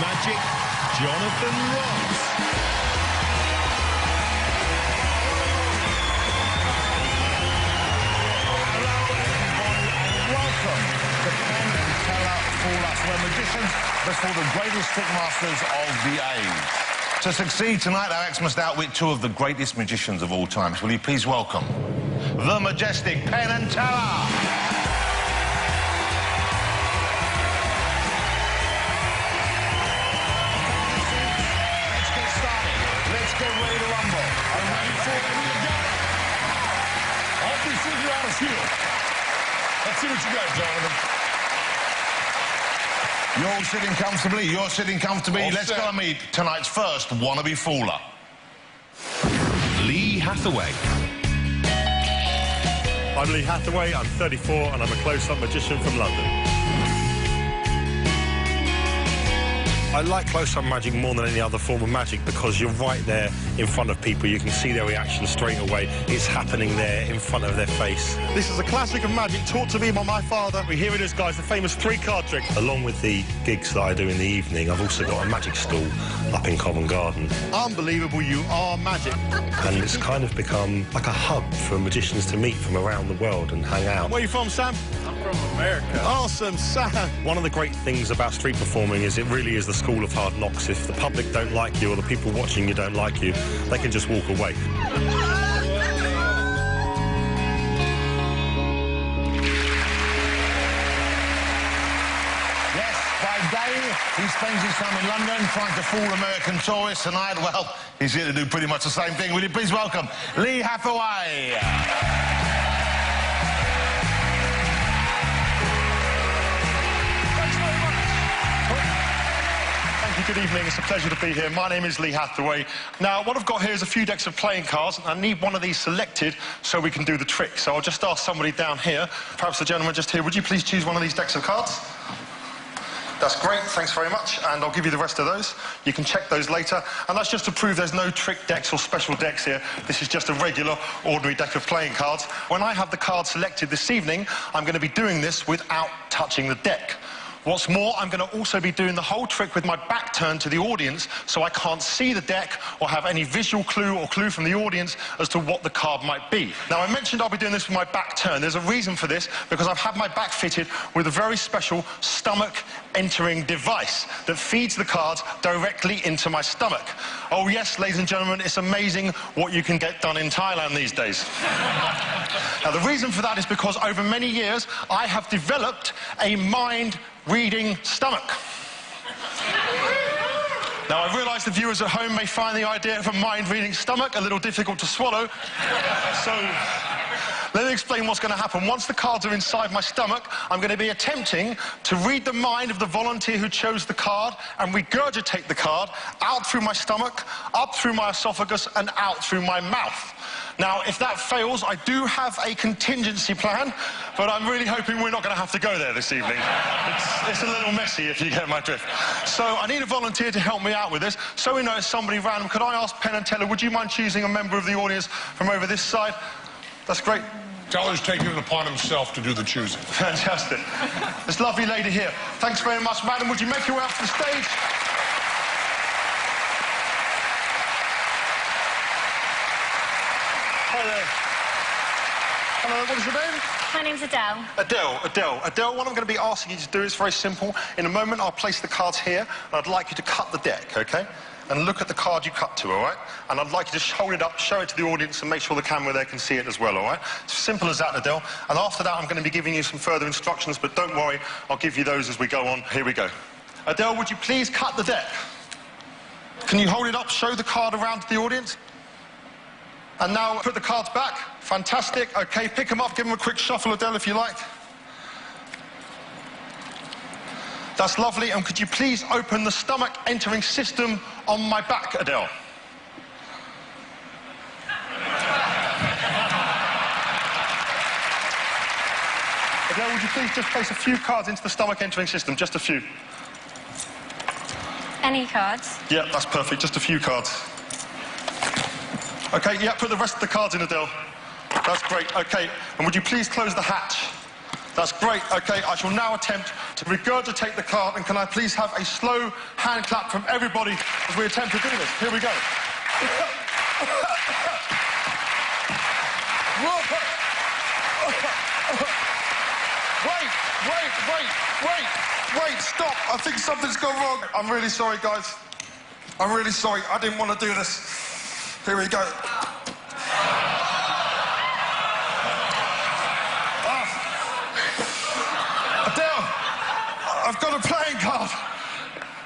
magic, Jonathan Ross. Hello everyone and welcome to Penn and Teller Fall Us, where magicians before the greatest trickmasters of the age. To succeed tonight, our acts must outwit two of the greatest magicians of all time. Will you please welcome the majestic Penn and Teller? Get ready to rumble. I'm ready for it. We got it. Help me figure out a few. Let's see what you got, Jonathan. You're all sitting comfortably. You're sitting comfortably. All Let's set. Go and meet tonight's first wannabe fooler. Lee Hathaway. I'm Lee Hathaway, I'm 34 and I'm a close-up magician from London. I like close-up magic more than any other form of magic because you're right there in front of people. You can see their reaction straight away. It's happening there in front of their face. This is a classic of magic taught to me by my father. Here it is, guys, the famous 3-card trick. Along with the gigs that I do in the evening, I've also got a magic stall up in Covent Garden. Unbelievable, you are magic. And it's kind of become like a hub for magicians to meet from around the world and hang out. Where are you from, Sam? I'm from America. Awesome, Sam. One of the great things about street performing is it really is the school of hard knocks. If the public don't like you or the people watching you don't like you, they can just walk away. Yes, by day, he spends his time in London trying to fool American tourists. Tonight, well, he's here to do pretty much the same thing. Will you please welcome Lee Hathaway? Good evening, it's a pleasure to be here. My name is Lee Hathaway. Now, what I've got here is a few decks of playing cards. I need one of these selected so we can do the trick. So I'll just ask somebody down here, perhaps the gentleman just here, would you please choose one of these decks of cards? That's great, thanks very much, and I'll give you the rest of those. You can check those later, and that's just to prove there's no trick decks or special decks here. This is just a regular, ordinary deck of playing cards. When I have the card selected this evening, I'm going to be doing this without touching the deck. What's more, I'm going to also be doing the whole trick with my back turned to the audience, so I can't see the deck or have any visual clue or clue from the audience as to what the card might be. Now, I mentioned I'll be doing this with my back turned. There's a reason for this, because I've had my back fitted with a very special stomach entering device that feeds the cards directly into my stomach. Oh yes, ladies and gentlemen, it's amazing what you can get done in Thailand these days. Now, the reason for that is because over many years, I have developed a mind-reading stomach. Now, I realise the viewers at home may find the idea of a mind-reading stomach a little difficult to swallow, so let me explain what's going to happen. Once the cards are inside my stomach, I'm going to be attempting to read the mind of the volunteer who chose the card and regurgitate the card out through my stomach, up through my esophagus, and out through my mouth. Now, if that fails, I do have a contingency plan, but I'm really hoping we're not going to have to go there this evening. It's a little messy, if you get my drift. So I need a volunteer to help me out with this. So we know it's somebody random. Could I ask Penn and Teller, would you mind choosing a member of the audience from over this side? That's great. Teller's taking it upon himself to do the choosing. Fantastic. This lovely lady here. Thanks very much, madam. Would you make your way up to the stage? Hi there. Hello, what is your name? My name's Adele. Adele, what I'm going to be asking you to do is very simple. In a moment, I'll place the cards here, and I'd like you to cut the deck, OK? And look at the card you cut to, all right? And I'd like you to hold it up, show it to the audience, and make sure the camera there can see it as well, all right? It's simple as that, Adele. And after that, I'm going to be giving you some further instructions, but don't worry, I'll give you those as we go on. Here we go. Adele, would you please cut the deck? Can you hold it up, show the card around to the audience? And now put the cards back. Fantastic. OK, pick them up, give them a quick shuffle, Adele, if you like. That's lovely. And could you please open the stomach entering system on my back, Adele? Adele, would you please just place a few cards into the stomach entering system? Just a few. Any cards? Yeah, that's perfect. Just a few cards. OK, yeah, put the rest of the cards in, Adele. That's great. OK, and would you please close the hatch? That's great. OK, I shall now attempt to regurgitate the card, and can I please have a slow hand clap from everybody as we attempt to do this? Here we go. Wait, stop. I think something's gone wrong. I'm really sorry, guys. I'm really sorry. I didn't want to do this. Here we go. Adele, I've got a playing card.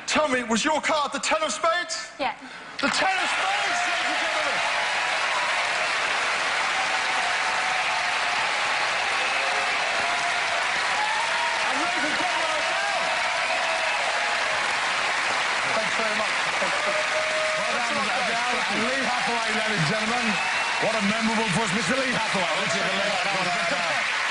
Tell me, was your card the 10 of spades? Yeah. The 10 of spades, ladies and gentlemen. And ladies and gentlemen, Adele. Thanks very much. Well done, Adele. And Lee Hathaway, ladies and gentlemen. What a memorable push, Mr. Lee Hathaway.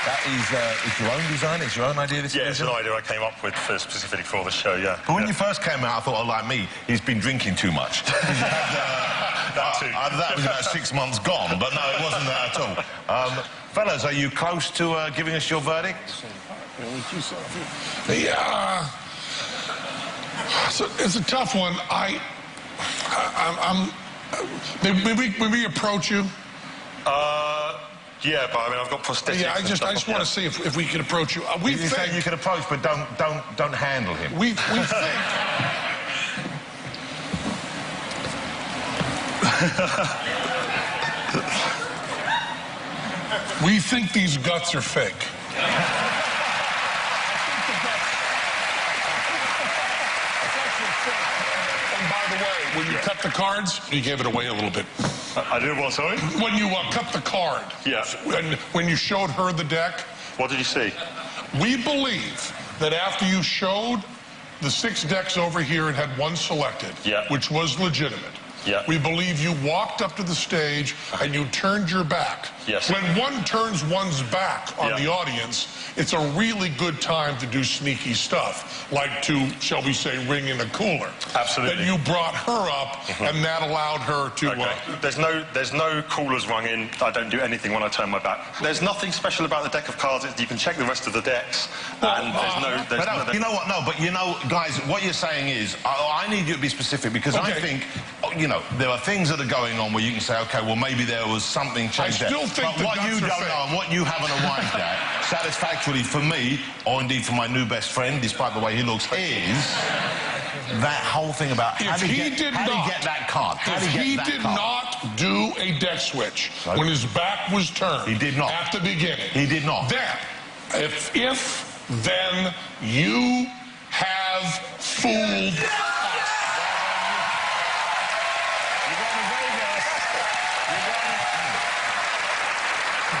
That is it's your own design, it's your own idea, this Yeah, it's an idea I came up with specifically for the show, yeah. But when you first came out, I thought, oh, like me, he's been drinking too much. That too. That was about 6 months gone, but no, it wasn't that at all. Fellas, are you close to giving us your verdict? Yeah. So it's a tough one. When we approach you. Yeah, but I mean, I've got prosthetics. Yeah, I just want to see if we can approach you. We You think say you can approach, but don't handle him. we think. We think these guts are fake. And by the way, when you cut the cards, you gave it away a little bit. I did what, sorry? When you cut the card. Yeah. When you showed her the deck. What did you see? We believe that after you showed the 6 decks over here and had one selected, Yeah. which was legitimate, Yeah. we believe you walked up to the stage and you turned your back. Yes. When one turns one's back on Yeah. the audience, it's a really good time to do sneaky stuff, like to, shall we say, ring in a cooler. Absolutely. That you brought her up, and that allowed her to... Okay. There's no coolers rung in. I don't do anything when I turn my back. There's nothing special about the deck of cards. You can check the rest of the decks, and there's no... You know what? No, but you know, guys, what you're saying is, I need you to be specific, because I think, you know, there are things that are going on where you can say, okay, well, maybe there was something changed there. still think but the what guts you are don't fake. know and what you haven't arrived at, satisfactorily for me, or indeed for my new best friend, despite the way he looks, is that whole thing about how did he get that card? If he did not do a deck switch when his back was turned. He did not. At the beginning. He did not. Then, then you have fooled us.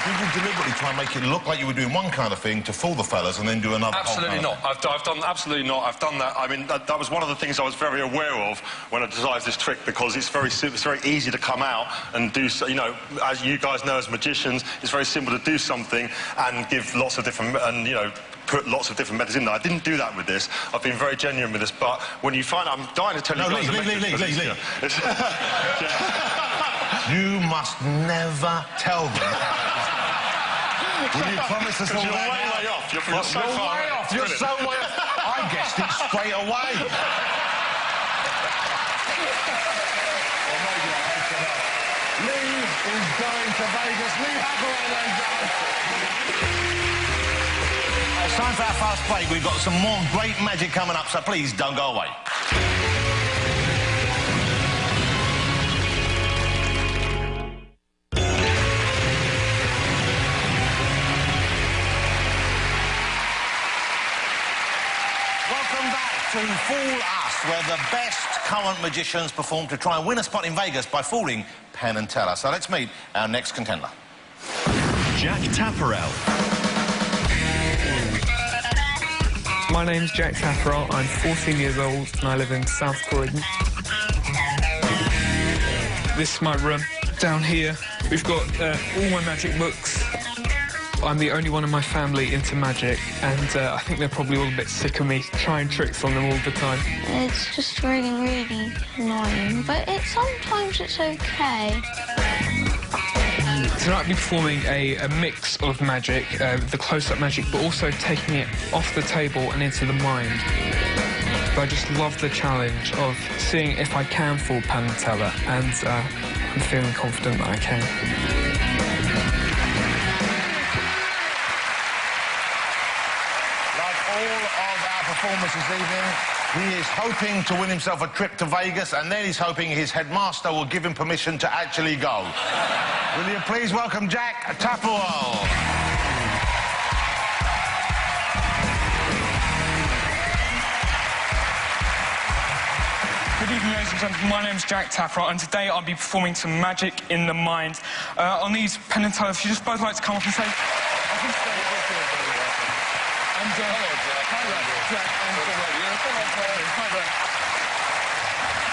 Did you deliberately try and make it look like you were doing one kind of thing to fool the fellas and then do another? Absolutely not. I've done absolutely not. I've done that. I mean, that was one of the things I was very aware of when I devised this trick, because it's very easy to come out and do. You know, as you guys know, as magicians, it's very simple to do something and give lots of different put lots of different methods in there. I didn't do that with this. I've been very genuine with this. But when you find, I'm dying to tell you guys. Lee. You must never tell them. Will you promise us all You're that? way off. You're so far way off. You're so way off. I guessed it straight away. Lee is going to Vegas. Lee Hathaway, ladies and gentlemen. It's time for our fast break. We've got some more great magic coming up, so please don't go away. To Fool Us, where the best current magicians perform to try and win a spot in Vegas by fooling Penn and Teller. So let's meet our next contender. Jack Tapparell. My name's Jack Tapparell. I'm 14 years old and I live in South Croydon. This is my room. Down here, we've got all my magic books. I'm the only one in my family into magic, and I think they're probably all a bit sick of me trying tricks on them all the time. It's just really annoying, but sometimes it's okay. Tonight I'll be performing a mix of magic, the close-up magic, but also taking it off the table and into the mind. But I just love the challenge of seeing if I can fool Penn and Teller, and I'm feeling confident that I can. Like all of our performers this evening, he is hoping to win himself a trip to Vegas, and then he's hoping his headmaster will give him permission to actually go. Will you please welcome Jack Tapperwell? Good evening, ladies and gentlemen. My name's Jack Tapperwell, and today I'll be performing some magic in the mind. On these Penn and Teller, if you just both like to come up and say...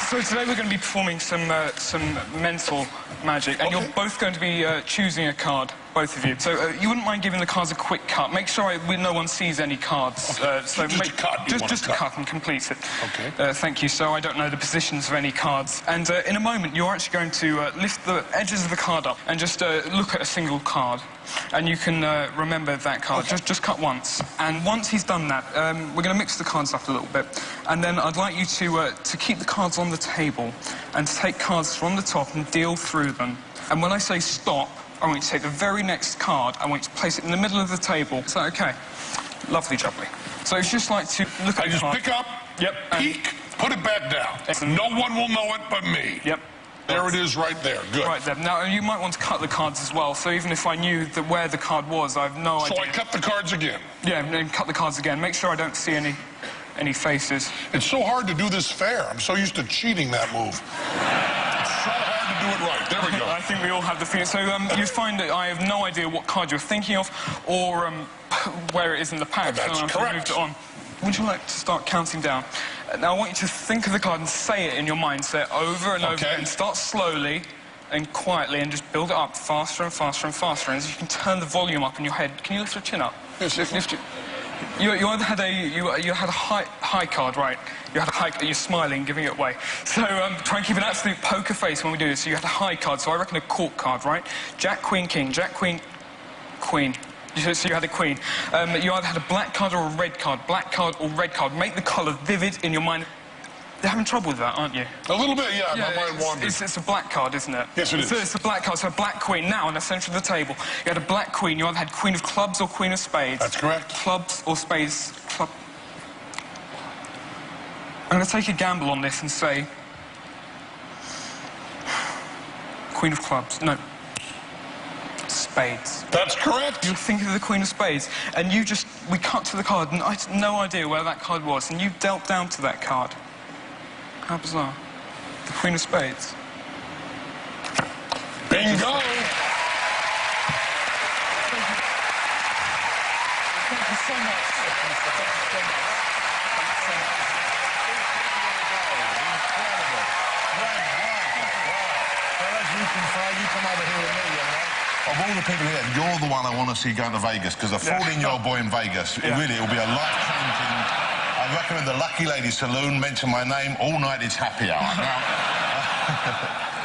So today we're going to be performing some mental magic, and you're both going to be choosing a card, both of you. So you wouldn't mind giving the cards a quick cut. Make sure no one sees any cards. Okay. So just a cut. Just a cut and complete it. Okay. Thank you. So I don't know the positions of any cards. And in a moment, you're actually going to lift the edges of the card up and just look at a single card. And you can remember that card. Okay. Just cut once. And once he's done that, we're going to mix the cards up a little bit. And then I'd like you to keep the cards on the table and to take cards from the top and deal through them. And when I say stop, I want you to take the very next card. I want you to place it in the middle of the table. Is that okay? Lovely, jubbly. So it's just like to look at the card. Pick up, Yep. peek, put it back down. Excellent. No one will know it but me. Yep. There it is right there. Good. Right there. Now, you might want to cut the cards as well, so even if I knew where the card was, I have no idea. So I cut the cards again. Yeah, and cut the cards again. Make sure I don't see any faces. It's so hard to do this fair. I'm so used to cheating that move. It's so hard to do it right. There we go. I think we all have the feeling. So you find that I have no idea what card you're thinking of or where it is in the pack. That's so correct. Moved it on. Would you like to start counting down? Now, I want you to think of the card and say it in your mind. Say it over and over and start slowly and quietly and just build it up faster and faster and faster. And as you can turn the volume up in your head, can you lift your chin up? Yes, lift your... You either had you had a high card, right? You had a high. You're smiling, giving it away. So try and keep an absolute poker face when we do this. So you had a high card. So I reckon a court card, right? Jack, Queen, King. Jack, Queen, Queen. So you had a Queen. You either had a black card or a red card. Black card or red card. Make the colour vivid in your mind. You're having trouble with that, aren't you? A little bit, yeah. My mind wanders. It's a black card, isn't it? Yes, it is. It's a black card, so a black queen. Now, in the centre of the table, you had a black queen. You either had queen of clubs or queen of spades. That's correct. Clubs or spades. Club. I'm going to take a gamble on this and say... Queen of clubs. No. Spades. That's correct. You're thinking of the Queen of Spades, and we cut to the card, and I had no idea where that card was, and you dealt down to that card. How bizarre. The Queen of Spades. Bingo! Thank you so much. You come over here with me, of all the people here, you're the one I want to see going to Vegas, because a 14-year-old boy in Vegas, really, it'll be a life-changing... I recommend the Lucky Lady Saloon. Mention my name. All night it's happy hour. Now,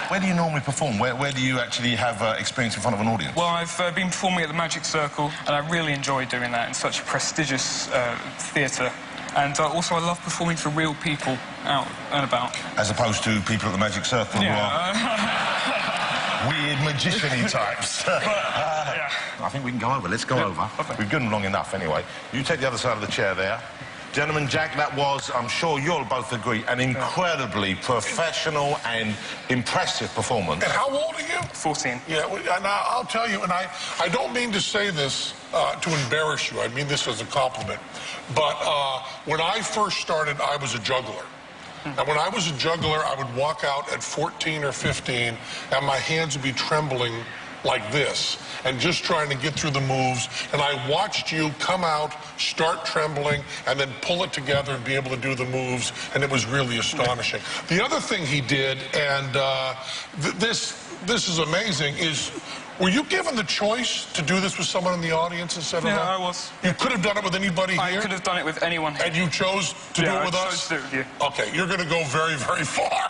where do you normally perform? Where do you actually have experience in front of an audience? Well, I've been performing at the Magic Circle, and I really enjoy doing that in such a prestigious theatre. And also, I love performing for real people out and about. As opposed to people at the Magic Circle who are weird magician-y types. I think we can go over. Let's go over. Okay. We've given long enough anyway. You take the other side of the chair there. Gentlemen, Jack, that was, I'm sure you'll both agree, an incredibly professional and impressive performance. And how old are you? 14. Yeah, and I'll tell you, and I don't mean to say this to embarrass you. I mean this as a compliment. But when I first started, I was a juggler. And when I was a juggler, I would walk out at 14 or 15, and my hands would be trembling like this, and just trying to get through the moves. And I watched you come out, start trembling, and then pull it together and be able to do the moves, and it was really astonishing. The other thing he did, and this is amazing, is were you given the choice to do this with someone in the audience instead of... Yeah, I was. You could have done it with anybody here? I could have done it with anyone here. And you chose to do it with us? I chose to do it with you. Okay, you're going to go very, very far.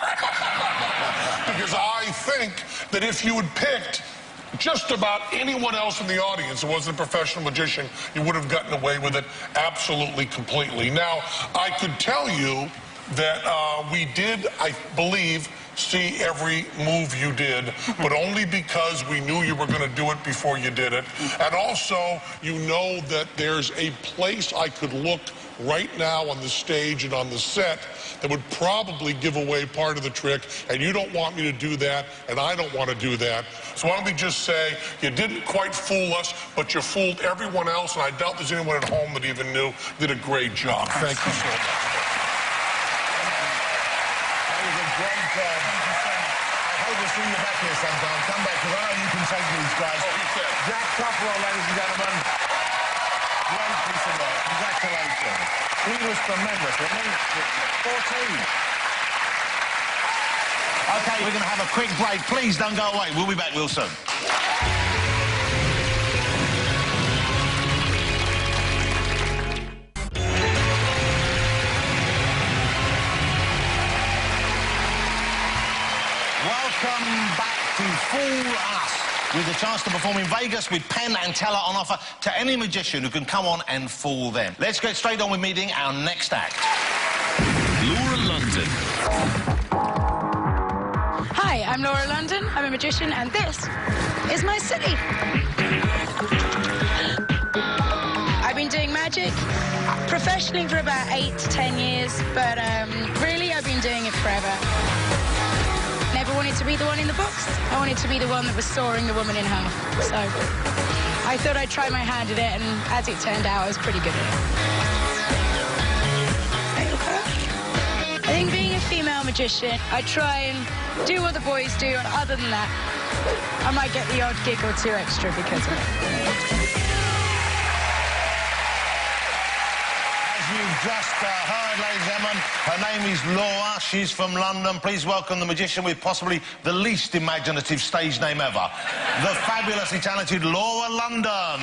Because I think that if you had picked just about anyone else in the audience who wasn't a professional magician, you would have gotten away with it absolutely, completely. Now, I could tell you that we did, I believe, see every move you did, but only because we knew you were going to do it before you did it. And also, you know that there's a place I could look right now on the stage and on the set that would probably give away part of the trick, and you don't want me to do that, and I don't want to do that. So why don't we just say, you didn't quite fool us, but you fooled everyone else, and I doubt there's anyone at home that even knew. Did a great job. Thank you so much. Great job. I hope we'll see you back here sometime. Come back, because I know you can take these guys. Jack Tufferell, ladies and gentlemen. Great piece of work. Congratulations. He was tremendous, wasn't he? 14. OK, we're going to have a quick break. Please don't go away. We'll be back real soon. Welcome back to Fool Us, with a chance to perform in Vegas with Penn and Teller on offer to any magician who can come on and fool them. Let's get straight on with meeting our next act. Laura London. Hi, I'm Laura London. I'm a magician, and this is my city. I've been doing magic professionally for about 8 to 10 years, but really I've been doing it forever. Never wanted to be the one in the box. I wanted to be the one that was sawing the woman in half. So I thought I'd try my hand at it, and as it turned out, I was pretty good at it. I think being a female magician, I try and do what the boys do, and other than that, I might get the odd gig or two extra because of it. You've just heard, ladies and gentlemen, her name is Laura. She's from London. Please welcome the magician with possibly the least imaginative stage name ever, the fabulously talented Laura London.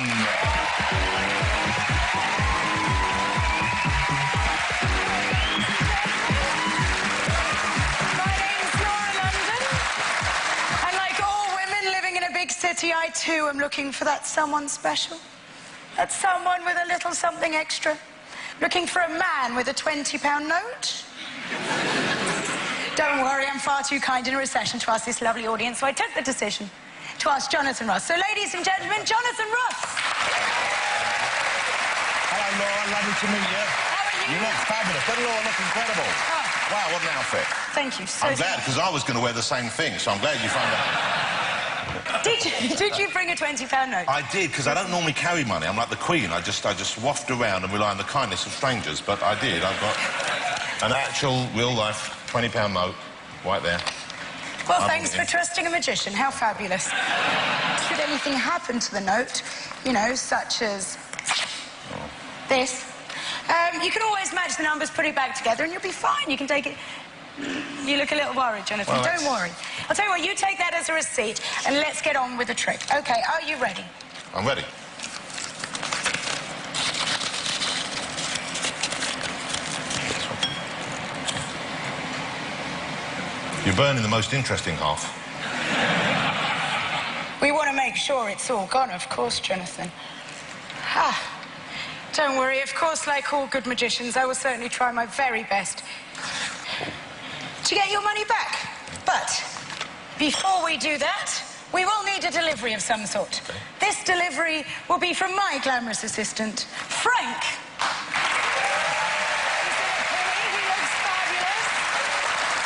My name's Laura London, and like all women living in a big city, I too am looking for that someone special, that someone with a little something extra. Looking for a man with a £20 note? Don't worry, I'm far too kind in a recession to ask this lovely audience, so I took the decision to ask Jonathan Ross. So, ladies and gentlemen, Jonathan Ross. Hello, Laura. Lovely to meet you. How are you? You look fabulous. Doesn't Laura look incredible? Oh. Wow, what an outfit. Thank you so much. I'm glad, because I was going to wear the same thing, so I'm glad you found out. Did you bring a £20 note? I did, because I don't normally carry money. I'm like the Queen. I just waft around and rely on the kindness of strangers. But I did. I've got an actual, real-life £20 note right there. Well, thanks for trusting a magician. How fabulous. Should anything happen to the note, you know, such as this, you can always match the numbers, put it back together, and you'll be fine. You can take it... You look a little worried, Jonathan. Well, don't worry. I'll tell you what, you take that as a receipt, and let's get on with the trick. OK, are you ready? I'm ready. You're burning the most interesting half. We want to make sure it's all gone, of course, Jonathan. Don't worry, of course, like all good magicians, I will certainly try my very best to get your money back. But before we do that, we will need a delivery of some sort. Okay. This delivery will be from my glamorous assistant, Frank. He looks fabulous.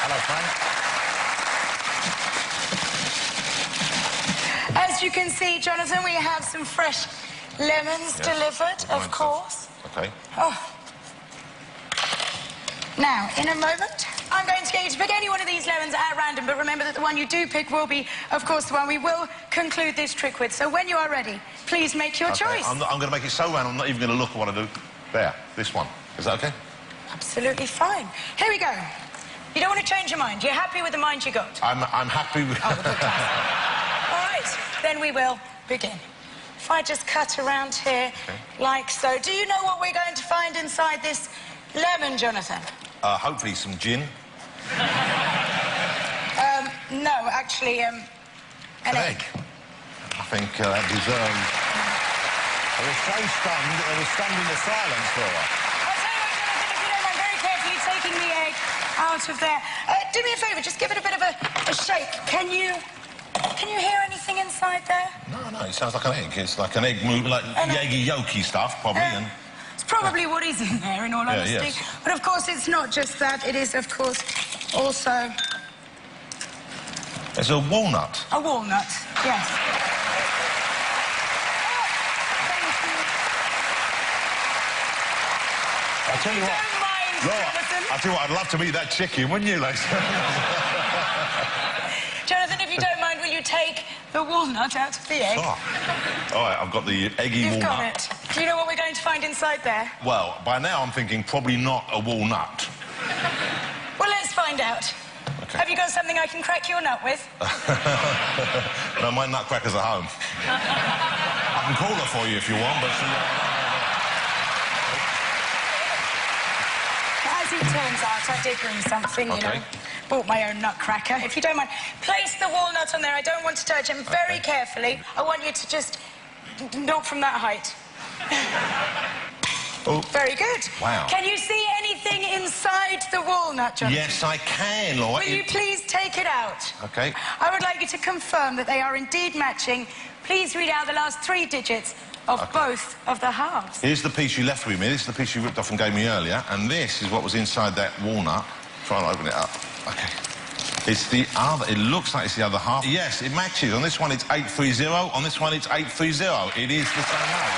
Hello, Frank. As you can see, Jonathan, we have some fresh lemons delivered, of course. Okay. Oh. Now, in a moment, I'm going to get you to pick any one of these lemons at random, but remember that the one you do pick will be, of course, the one we will conclude this trick with. So when you are ready, please make your choice. I'm going to make it so round, I'm not even going to look at what I do. There, this one. Is that OK? Absolutely fine. Here we go. You don't want to change your mind. You're happy with the mind you got? I'm happy with... Oh, good. All right, then we will begin. If I just cut around here, like so. Do you know what we're going to find inside this lemon, Jonathan? Hopefully some gin. No, actually, an egg. Oh, think that deserves... I was so stunned, I was stunned into silence for her. I'll tell you what, Jonathan, if you don't mind, very carefully taking the egg out of there. Do me a favour, just give it a bit of a shake. Can you hear anything inside there? No, it sounds like an egg. It's like an egg move, like yoggy stuff, probably. And it's probably what is in there, in all honesty. Yes. But of course, it's not just that. It is, of course, also... It's a walnut. A walnut, yes. I'll tell you what. Don't mind, Laura, Jonathan. I'll tell you what, I'd love to eat that chicken, wouldn't you, Lisa? Jonathan, if you don't mind, will you take the walnut out of the egg? Oh. All right, I've got the eggy You've walnut. got it. Do you know what we're going to find inside there? Well, by now I'm thinking probably not a walnut. Well, let's find out. Okay. Have you got something I can crack your nut with? No, my nutcracker's at home. I can call her for you if you want, but she... As it turns out, I did bring something, you know. Bought my own nutcracker. If you don't mind, place the walnut on there. I don't want to touch him. Very carefully. I want you to just... not from that height. Oh. Very good. Wow. Can you see anything inside the walnut, Jonathan? Yes, I can, Laura. Will you please take it out? OK. I would like you to confirm that they are indeed matching. Please read out the last 3 digits of both of the halves. Here's the piece you left with me. This is the piece you ripped off and gave me earlier. And this is what was inside that walnut. Try and open it up. OK. It's the other... It looks like it's the other half. Yes, it matches. On this one, it's 830. On this one, it's 830. It is the same way.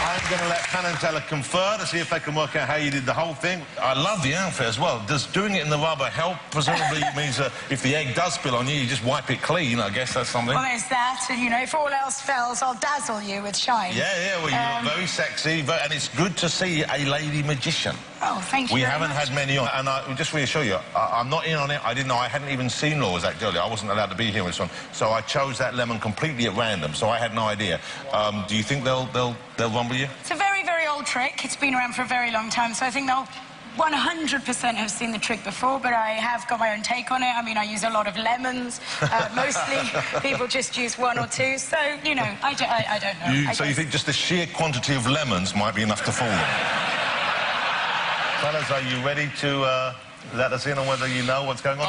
I'm going to let Penn and Teller confer to see if they can work out how you did the whole thing. I love the outfit as well. Does doing it in the rubber help? Presumably it means that if the egg does spill on you, you just wipe it clean. I guess that's something. Well, there's that. And, you know, if all else fails, I'll dazzle you with shine. Yeah, well, you look very sexy. And it's good to see a lady magician. Oh, thank you We very haven't much. had many on. And I just reassure you, I'm not in on it. I didn't know. I hadn't even seen Laura's act earlier. I wasn't allowed to be here with this one. So I chose that lemon completely at random. So I had no idea. Do you think they'll rumble you? It's a very, very old trick. It's been around for a very long time, so I think they'll 100% have seen the trick before, but I have got my own take on it. I mean, I use a lot of lemons. Mostly people just use 1 or 2, so, you know, I don't know. So you think just the sheer quantity of lemons might be enough to fool them? Fellas, are you ready to let us in on whether you know what's going on?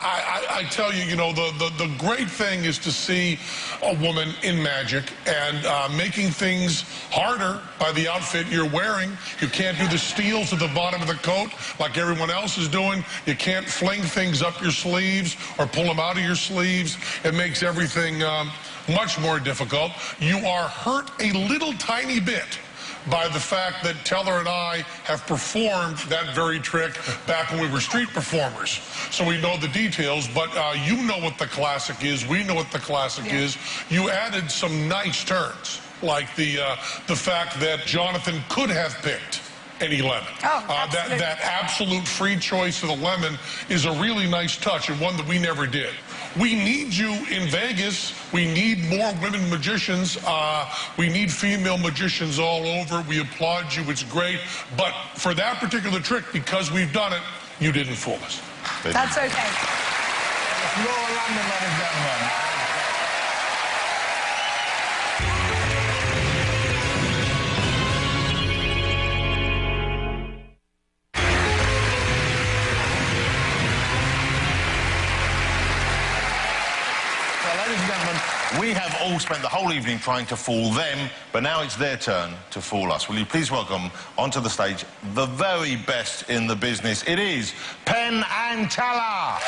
I tell you, you know, the great thing is to see a woman in magic and making things harder by the outfit you're wearing. You can't do the steals at the bottom of the coat like everyone else is doing. You can't fling things up your sleeves or pull them out of your sleeves. It makes everything much more difficult. You are hurt a little tiny bit by the fact that Teller and I have performed that very trick back when we were street performers. So we know the details, but you know what the classic is. We know what the classic is. You added some nice turns, like the fact that Jonathan could have picked any lemon. Oh, absolutely. That absolute free choice of the lemon is a really nice touch, and one that we never did. We need you in Vegas. We need more women magicians. We need female magicians all over. We applaud you. It's great. But for that particular trick, because we've done it, you didn't fool us. That's okay. Laura London, ladies and gentlemen. Ladies and gentlemen, we have all spent the whole evening trying to fool them, but now it's their turn to fool us. Will you please welcome onto the stage the very best in the business? It is Penn and Teller.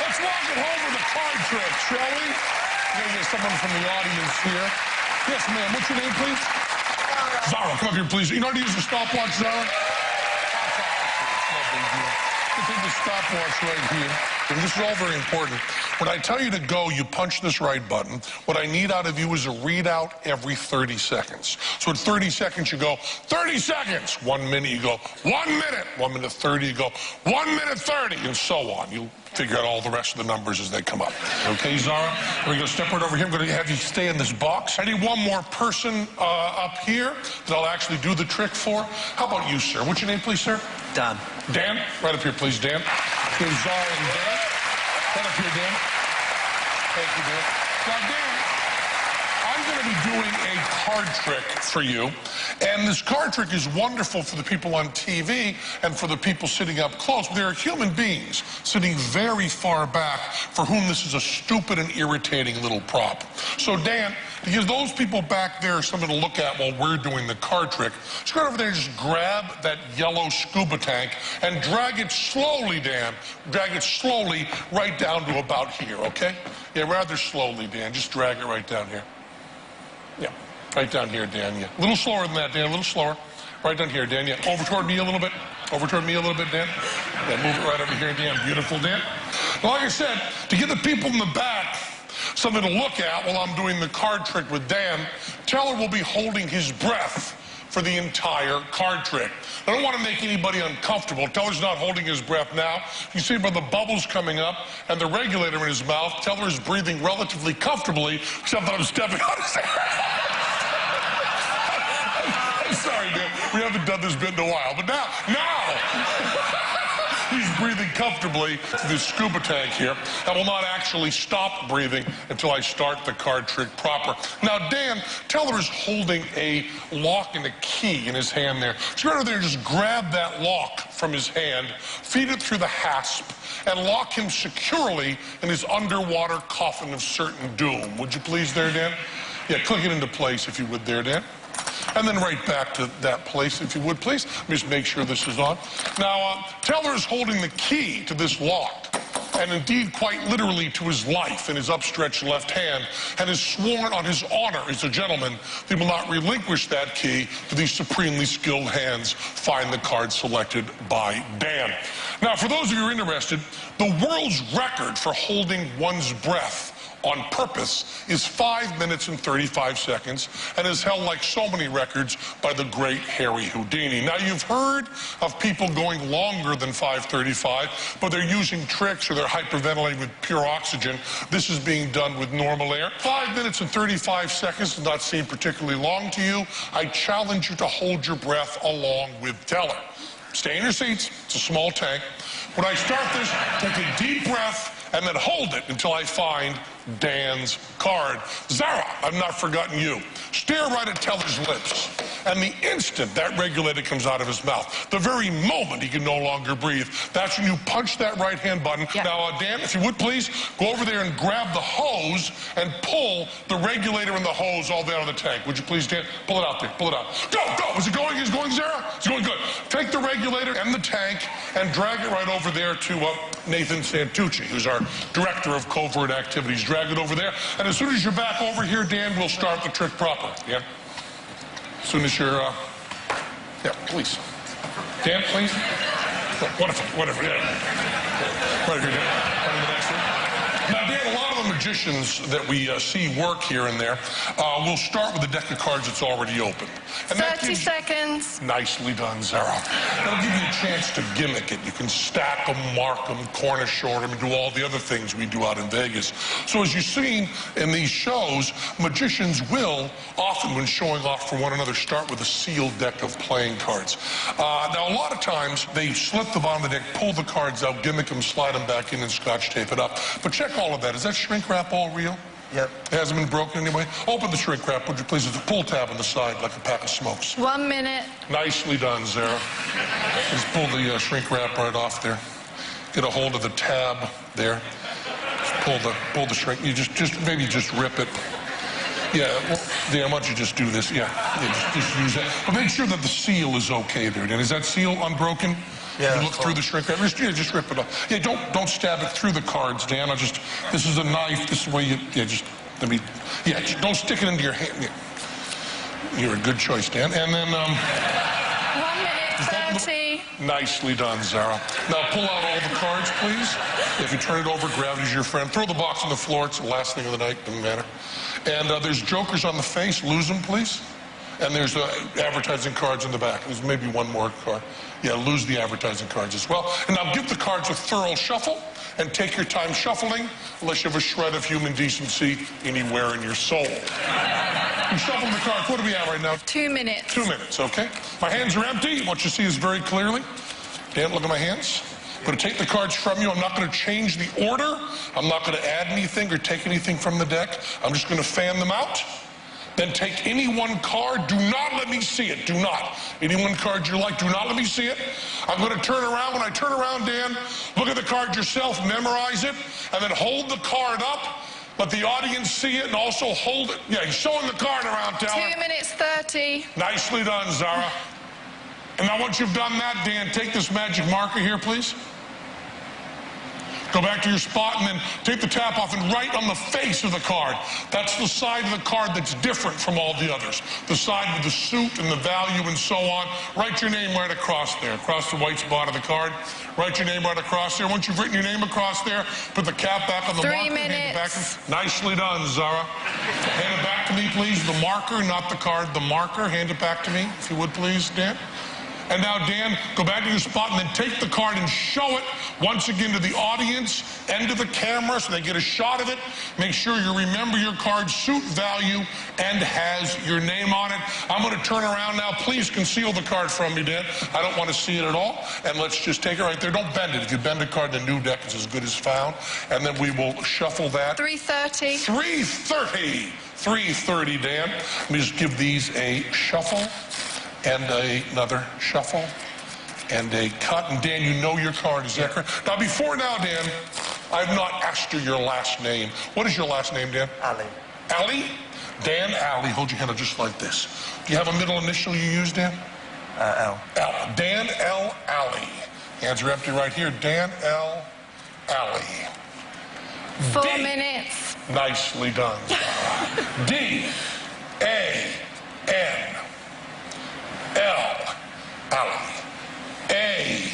Let's walk it home with a card trick, shall we? There's someone from the audience here. Yes, ma'am. What's your name, please? Zara, come up here, please. You know how to use a stopwatch, Zara? Take the stopwatch right here. And this is all very important. When I tell you to go, you punch this right button. What I need out of you is a readout every 30 seconds. So at 30 seconds, you go, 30 seconds. 1 minute, you go, 1 minute. 1 minute 30, you go, 1 minute 30, and so on. You'll figure out all the rest of the numbers as they come up. Okay, Zara? We're going to step right over here. I'm going to have you stay in this box. I need one more person up here that I'll actually do the trick for. How about you, sir? What's your name, please, sir? Dan. Dan? Right up here, please, Dan. Here's Zara and Dan. Right up here, Dan. Thank you, Dan. Now, Dan, I'm going to be doing a card trick for you. And this card trick is wonderful for the people on TV and for the people sitting up close. There are human beings sitting very far back for whom this is a stupid and irritating little prop. So, Dan, to give those people back there something to look at while we're doing the card trick, just go over there and just grab that yellow scuba tank and drag it slowly, Dan. Drag it slowly right down to about here, okay? Yeah, rather slowly, Dan. Just drag it right down here. Yeah, right down here, Dan. Yeah, a little slower than that, Dan. A little slower. Right down here, Dan. Yeah, over toward me a little bit. Over toward me a little bit, Dan. Yeah, move it right over here, Dan. Beautiful, Dan. Well, like I said, to give the people in the back something to look at while I'm doing the card trick with Dan, Teller will be holding his breath for the entire card trick. I don't want to make anybody uncomfortable. Teller's not holding his breath now. You see by the bubbles coming up and the regulator in his mouth, Teller is breathing relatively comfortably, except that I'm stepping on his hair. I'm sorry, Dan. We haven't done this bit in a while, but now, he's breathing comfortably to this scuba tank here. I will not actually stop breathing until I start the card trick proper. Now, Dan, Teller is holding a lock and a key in his hand there. So go over there and just grab that lock from his hand, feed it through the hasp, and lock him securely in his underwater coffin of certain doom. Would you please there, Dan? Yeah, click it into place if you would there, Dan. And then right back to that place, if you would, please. Just make sure this is on. Now, Teller is holding the key to this lock, and indeed quite literally to his life in his upstretched left hand, and has sworn on his honor as a gentleman that he will not relinquish that key to these supremely skilled hands. Find the card selected by Dan. Now, for those of you who are interested, the world's record for holding one's breath on purpose is 5 minutes and 35 seconds and is held, like so many records, by the great Harry Houdini. Now, you've heard of people going longer than 5:35, but they're using tricks or they're hyperventilating with pure oxygen. This is being done with normal air. 5 minutes and 35 seconds does not seem particularly long to you. I challenge you to hold your breath along with Teller. Stay in your seats. It's a small tank. When I start this, take a deep breath and then hold it until I find Dan's card. Zara, I've not forgotten you. Stare right at Teller's lips. And the instant that regulator comes out of his mouth, the very moment he can no longer breathe, that's when you punch that right-hand button. Yeah. Now, Dan, if you would please, go over there and grab the hose and pull the regulator and the hose all down the tank. Would you please, Dan? Pull it out there. Pull it out. Go, go. Is it going? Is it going, Zara? It's going good. Take the regulator and the tank and drag it right over there to Nathan Santucci, who's our director of covert activities. Drag it over there. And as soon as you're back over here, Dan, we'll start the trick proper. Dan? As soon as you're, yeah, please. Dan, please. Whatever, yeah. Right here, Dan. On the next one. Now, Dan, a lot of the magicians that we see work here and there will start with a deck of cards that's already open. And 30 seconds. Nicely done, Zara. That'll give you a chance to gimmick it. You can stack them, mark them, corner short them, and do all the other things we do out in Vegas. So as you've seen in these shows, magicians will, often when showing off for one another, start with a sealed deck of playing cards. Now, a lot of times, they slip the bottom of the deck, pull the cards out, gimmick them, slide them back in, and scotch tape it up. But check all of that. Is that shrink wrap all real? Yep. It hasn't been broken anyway? Open the shrink wrap, would you please? There's a pull tab on the side, like a pack of smokes. 1 minute. Nicely done, Zara. Just pull the shrink wrap right off there. Get a hold of the tab there. Just pull the shrink. You maybe just rip it. Yeah, well, Dan, why don't you just do this? Yeah, just use that. But make sure that the seal is okay there, Dan. Is that seal unbroken? Yeah. You look through the shrink wrap. Just rip it off. Yeah, don't stab it through the cards, Dan. This is a knife. This is where don't stick it into your hand. Yeah. You're a good choice, Dan. And then, 1 minute. 30. Nicely done, Zara. Now pull out all the cards, please. If you turn it over, gravity's your friend. Throw the box on the floor. It's the last thing of the night. Doesn't matter. And there's jokers on the face. Lose them, please. And there's advertising cards in the back. There's maybe one more card. Yeah, lose the advertising cards as well. And now give the cards a thorough shuffle and take your time shuffling, unless you have a shred of human decency anywhere in your soul. You shuffle the cards. What are we at right now? 2 minutes. 2 minutes, okay. My hands are empty. What you see is very clearly. Dan, look at my hands. I'm going to take the cards from you. I'm not going to change the order. I'm not going to add anything or take anything from the deck. I'm just going to fan them out. Then take any one card. Do not let me see it. Do not. Any one card you like, do not let me see it. I'm going to turn around. When I turn around, Dan, look at the card yourself, memorize it, and then hold the card up. Let the audience see it and also hold it. Yeah, he's showing the card around, Taylor. 2 minutes 30. Nicely done, Zara. And now once you've done that, Dan, take this magic marker here, please. Go back to your spot and then take the tap off and write on the face of the card. That's the side of the card that's different from all the others. The side with the suit and the value and so on. Write your name right across there, across the white spot of the card. Write your name right across there. Once you've written your name across there, put the cap back on the 3 marker. minutes. Hand it back. Nicely done, Zara. Hand it back to me, please. The marker, not the card. The marker. Hand it back to me, if you would, please, Dan. And now, Dan, go back to your spot and then take the card and show it once again to the audience and to the camera so they get a shot of it. Make sure you remember your card's suit value and has your name on it. I'm going to turn around now. Please conceal the card from me, Dan. I don't want to see it at all. And let's just take it right there. Don't bend it. If you bend a card, the new deck is as good as found. And then we will shuffle that. 3:30. 3:30. 3:30, Dan. Let me just give these a shuffle. And another shuffle, and a cut. And Dan, you know your card, is that correct? Now, before now, Dan, I've not asked you your last name. What is your last name, Dan? Ali. Ali? Dan Ali. Hold your hand up just like this. Do you have a middle initial you use, Dan? L. L. Dan L. Ali. Hands are empty right here. Dan L. Ali. 4 D. minutes. Nicely done. D. A. N. L. Ali. A.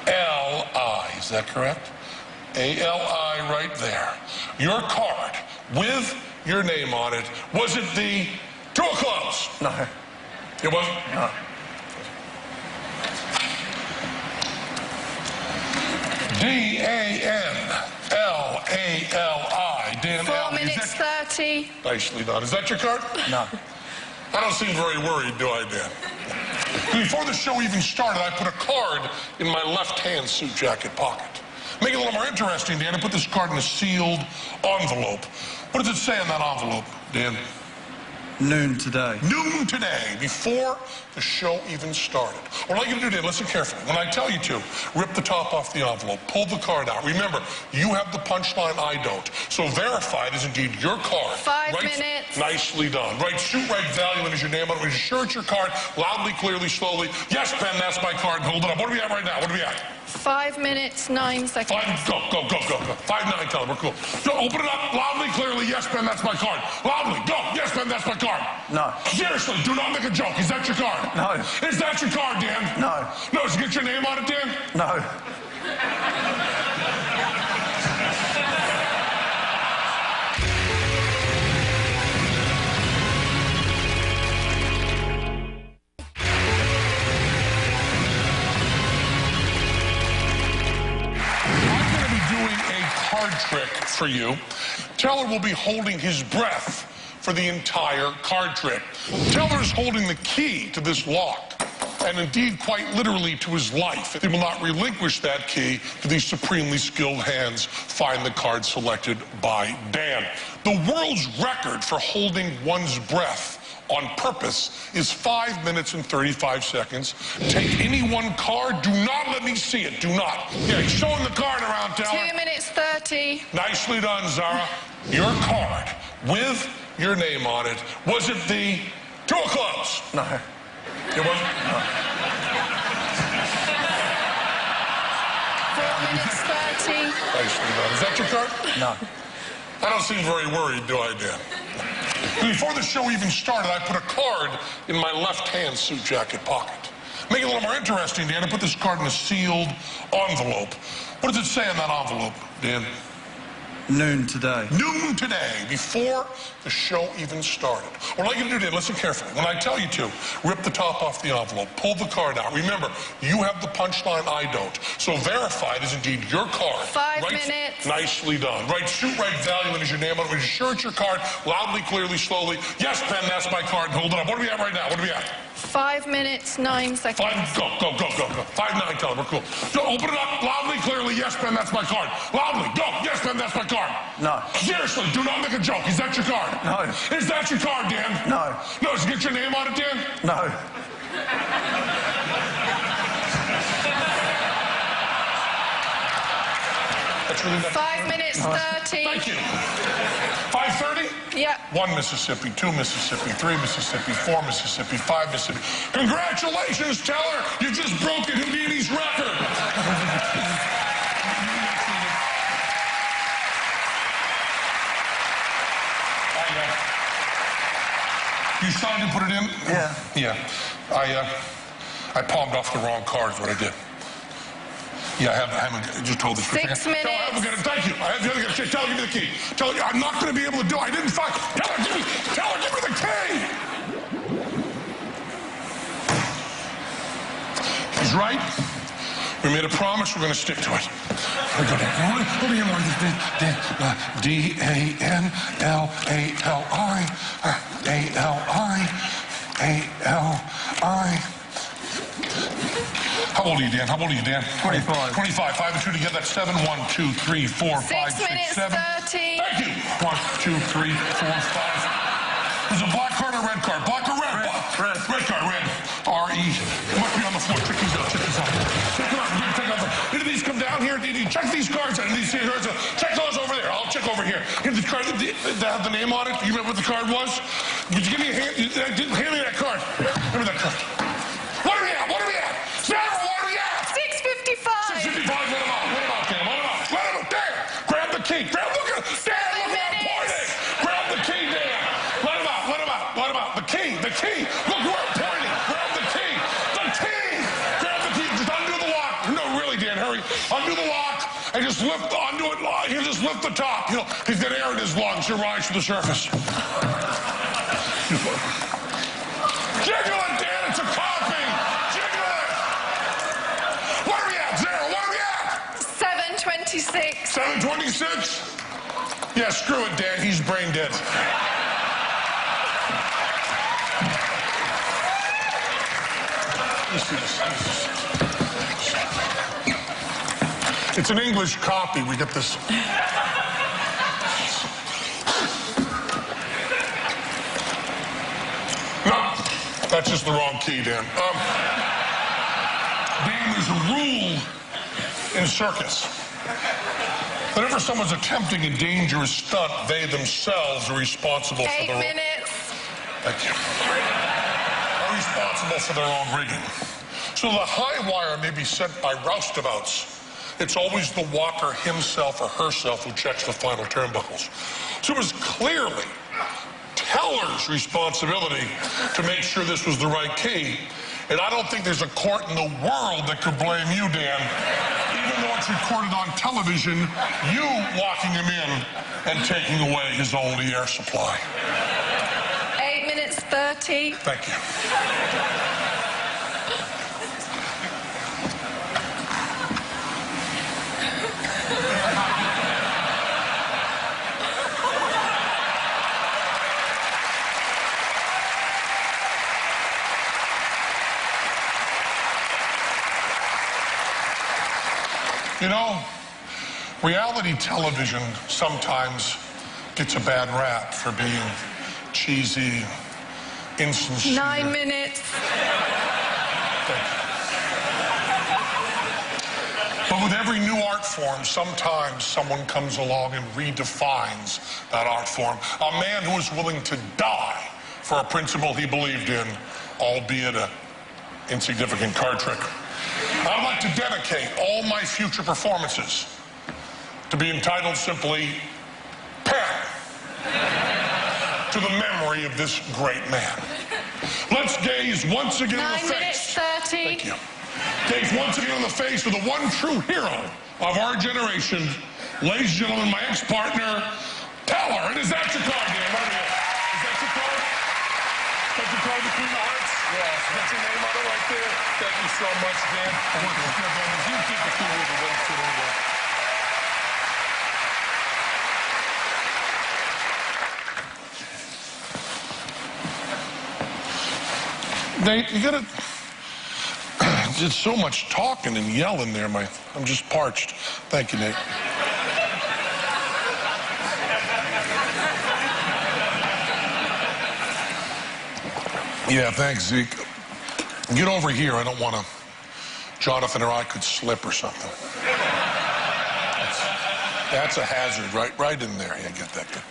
L. I. Is that correct? A. L. I right there. Your card with your name on it. Was it the two of clubs? No. It wasn't? No. D. A. N. L. A. L. I. Dan 4 L. minutes 30. Nicely done. Is that your card? No. I don't seem very worried, do I, Dan? Before the show even started, I put a card in my left-hand suit jacket pocket. Make it a little more interesting, Dan. I put this card in a sealed envelope. What does it say on that envelope, Dan? Noon today. Noon today, before the show even started. What I'd like you to do, Dan, listen carefully. When I tell you to, rip the top off the envelope, pull the card out. Remember, you have the punchline, I don't. So verify it is indeed your card. 5 minutes. Nicely done. Write suit, write value, and is your name on it. Ensure it's your card, loudly, clearly, slowly. Yes, Penn, that's my card. Hold it up. What are we at right now? What are we at? 5 minutes, 9 seconds. 5, go. 5-9, tell them, we're cool. So open it up, loudly, clearly, yes, Penn, that's my card. Loudly, go, yes, Penn, that's my card. No. Seriously, do not make a joke. Is that your card? No. Is that your card, Dan? No. No, does it get your name on it, Dan? No. Card trick for you. Teller will be holding his breath for the entire card trick. Teller's holding the key to this lock, and indeed quite literally to his life. He will not relinquish that key to these supremely skilled hands. Find the card selected by Dan. The world's record for holding one's breath on purpose is 5 minutes and 35 seconds. Take any one card. Do not let me see it. Do not. Yeah, he's showing the card around, Teller. 2 minutes 30. Nicely done, Zara. Your card with your name on it. Was it the two of clubs? No. It wasn't? No. 4 minutes 30. Nicely done. Is that your card? No. I don't seem very worried, do I, Dan? Before the show even started, I put a card in my left-hand suit jacket pocket. make it a little more interesting, Dan, I put this card in a sealed envelope. What does it say on that envelope, Dan? Noon today. Noon today, before the show even started. What I'd like you to do, Dan, listen carefully. When I tell you to, rip the top off the envelope, pull the card out. Remember, you have the punchline, I don't. So verify it is indeed your card. 5 minutes. Nicely done. Right, shoot right value and is your name on it. When you're sure it's your card, loudly, clearly, slowly. Yes, Penn, that's my card. Hold it up. What are we at right now? What are we at? 5 minutes, 9 seconds. Go. 5-9, tell them, we're cool. So open it up loudly, clearly. Yes, Penn, that's my card. Loudly, go. Yes, Penn, that's my card. No. Seriously, do not make a joke. Is that your card? No. Is that your card, Dan? No. No, does it get your name on it, Dan? No. That's really not 5 minutes, 30. Thank you. 5:30? Yeah. 1 Mississippi, 2 Mississippi, 3 Mississippi, 4 Mississippi, 5 Mississippi. Congratulations, Teller. You just broke Houdini's record. You signed and put it in? Yeah. Yeah. I palmed off the wrong card is what I did. Yeah, I haven't just told this. 6 minutes. No, I haven't got it. Thank you. I have the other guy. Tell her, give me the key. Tell her, I'm not going to be able to do it. I didn't find. Tell her, give me the key. He's right. We made a promise. We're going to stick to it. Here we go, Dan. What do you want? D-A-N-L-A-L-I. A-L-I. How old are you, Dan? 25. 25. 5 and 2 together. That's 7. 1, 2, 3, 4, 5, 6 6, minutes, 7. 30. Thank you. 1, 2, 3, 4, 5. There's a black card or red card? Black or red? Red. Red card, red. R-E. It must be on the floor. Check these out. Check them out. Check out. Did these come down here? Check these cards out. Check those over there. I'll check over here. Here's the card that have the name on it. You remember what the card was? Would you give me a hand? Hand me that card. Give me that card. What are we at? Sarah, what are we at? 6:55. 6:55. Let him out, Dan. Let him out. Dan, grab the key. Dan, look at I'm pointing. Grab the key, Dan. Let him out. The key. Look where I'm pointing. Grab the key. Grab the key. Just undo the lock. No, really, Dan, hurry. Undo the lock and just undo it. He'll just lift the top. He's got air in his lungs. He'll rise to the surface. Jiggle it, Dan. It's a copy. Jiggle it. What are we at, Zara? What are we at? 7:26. 7:26? Yeah, screw it, Dan. He's brain dead. It's an English copy. We get this. No, that's just the wrong key, Dan. Dan, there's a rule in circus. Whenever someone's attempting a dangerous stunt, they themselves are responsible for 8 their minutes. Thank you. Are responsible for their own rigging. So the high wire may be sent by roustabouts. It's always the walker himself or herself who checks the final turnbuckles. So it was clearly Teller's responsibility to make sure this was the right key. And I don't think there's a court in the world that could blame you, Dan. Even though it's recorded on television, you locking him in and taking away his only air supply. 8 minutes, 30. Thank you. You know, reality television sometimes gets a bad rap for being cheesy, insincere. 9 minutes. But with every new art form, sometimes someone comes along and redefines that art form. A man who is willing to die for a principle he believed in, albeit an insignificant card trick. I'd like to dedicate all my future performances to be entitled simply Penn, to the memory of this great man. Let's gaze once again in the 9 face. minutes 30. Thank you. Gaze once again in the face of the one true hero of our generation. Ladies and gentlemen, my ex-partner, Teller. And is that your card, Dan? Right here. Is that your card? Is that your card between the hearts? Yes. That's your name on it right there. Thank you so much, Dan. Thank you. You keep the two with the way to anyway. Nate, you gotta... There's so much talking and yelling there, I'm just parched. Thank you, Nate. Yeah, thanks, Zeke. Get over here. I don't want to... Jonathan or I could slip or something. That's a hazard, right in there. Yeah, get that good.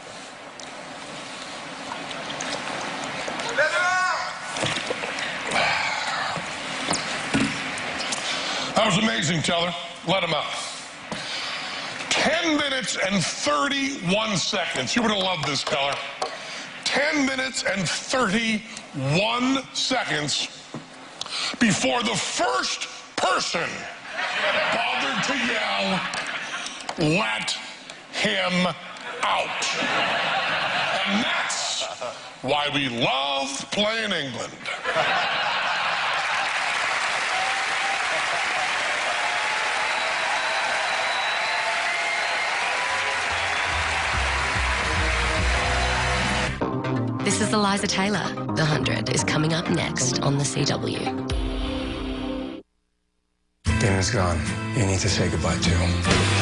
That was amazing, Teller. Let him out. 10 minutes and 31 seconds. You would have loved this, Teller. 10 minutes and 31 seconds before the first person bothered to yell, "Let him out." And that's why we love playing England. This is Eliza Taylor. The 100 is coming up next on the CW. Damon's gone. You need to say goodbye to him.